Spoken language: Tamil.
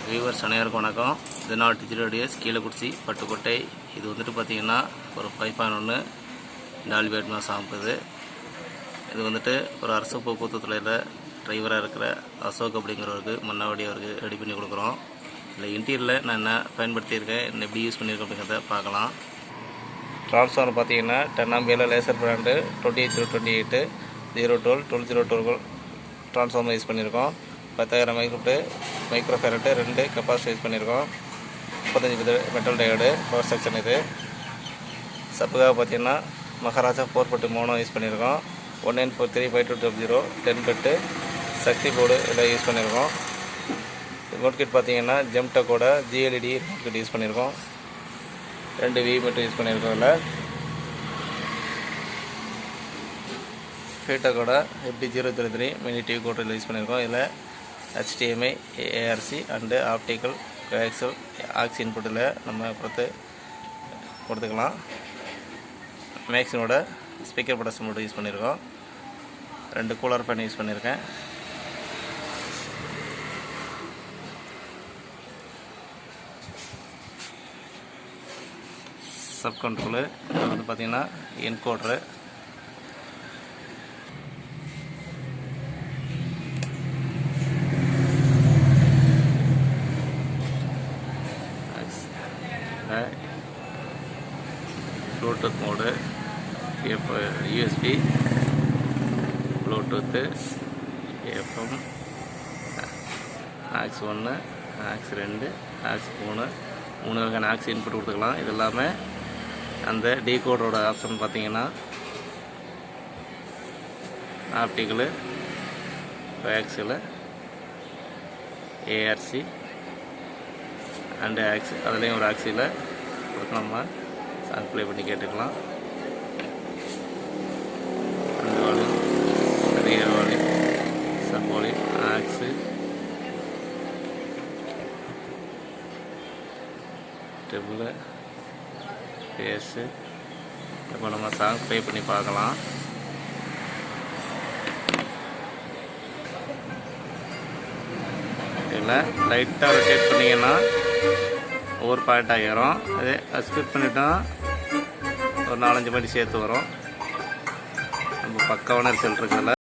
வியூவர்ஸ் அனைவருக்கும் வணக்கம். இது நான் டிஜிட்டல் கீழக்குறிச்சி பட்டுக்கோட்டை. இது வந்துட்டு பார்த்திங்கன்னா ஒரு 5.1 டால்பி அட்மாஸ் ஆகுது. இது வந்துட்டு ஒரு அரசு போக்குவரத்து துறையில் டிரைவராக இருக்கிற அசோக் அப்படிங்கிறவருக்கு மன்னாவடி அவருக்கு ரெடி பண்ணி கொடுக்குறோம். இல்லை இன்டீரியரில் நான் என்ன பயன்படுத்தியிருக்கேன், என்ன எப்படி யூஸ் பண்ணியிருக்கேன் அப்படிங்கிறத பார்க்கலாம். ட்ரான்ஸ்ஃபார்மர் பார்த்திங்கன்னா 10 ஆம்பியரில் லேசர் பிராண்டு 28028 012 1202 ட்ரான்ஸ்ஃபார்மர் யூஸ் பண்ணியிருக்கோம். 10,000 மைக்ரோ ஃபேரட்டு 2 கெப்பாசிட்டி யூஸ் பண்ணியிருக்கோம். 35 மெட்டல் டயோடு பவர் செக்ஷன். இது சப்புக்காக பார்த்தீங்கன்னா மகாராஜா 4 யூஸ் பண்ணியிருக்கோம். 19435200 10 பெட்டு சக்தி போர்டு எல்லாம் யூஸ் பண்ணியிருக்கோம். ரிமோட் கிட் பார்த்தீங்கன்னா ஜெம்டக்கோட GLED ரிமோட் கிட் யூஸ் பண்ணியிருக்கோம். 2 V மீட்டர் யூஸ் பண்ணியிருக்கோம். இதில் ஃபீட்டக்கோட FD033 மினி டிவி கோட்டில் யூஸ் பண்ணியிருக்கோம். இதில் HDMI, ARC and optical coaxial aux இன்புட்டில் நம்ம கொடுத்துக்கலாம். மேக்ஸினோட ஸ்பீக்கர் ப்ரொடக்ஷன் மட்டும் யூஸ் பண்ணியிருக்கோம். 2 கூலர் ஃபேன் யூஸ் பண்ணியிருக்கேன். சப் கண்ட்ரோலு வந்து பார்த்திங்கன்னா encoder. Bluetooth mode, USB, Bluetooth, FM, aux 1, aux 2, aux 3 வகையான ஆக்ஸ் இன்புட் கொடுத்துக்கலாம். இது எல்லாமே அந்த டீகோடரோட ஆப்ஷன் பார்த்தீங்கன்னா ஆப்டிக்கலு, கோஆக்சியலு, ARC அண்டு ஆக்ஸ், அதுலேயும் ஒரு ஆக்சியில் கொடுத்து நம்ம சாங் ப்ளே பண்ணி கேட்டுக்கலாம். அந்த volume, rear volume, sub volume, aux, treble, bass. இப்போ நம்ம சாங் ப்ளே பண்ணி பார்க்கலாம். இதில் லைட்டாக ரொட்டேட் பண்ணிங்கன்னா ஒவ்வொரு பாயிண்ட் ஆகிரும். அதே ஸ்கிப் பண்ணிட்டோம் ஒரு 4-5 மணி சேர்த்து வரும். நம்ம பக்காவான ரிசல்ட் இருக்குதுல்ல.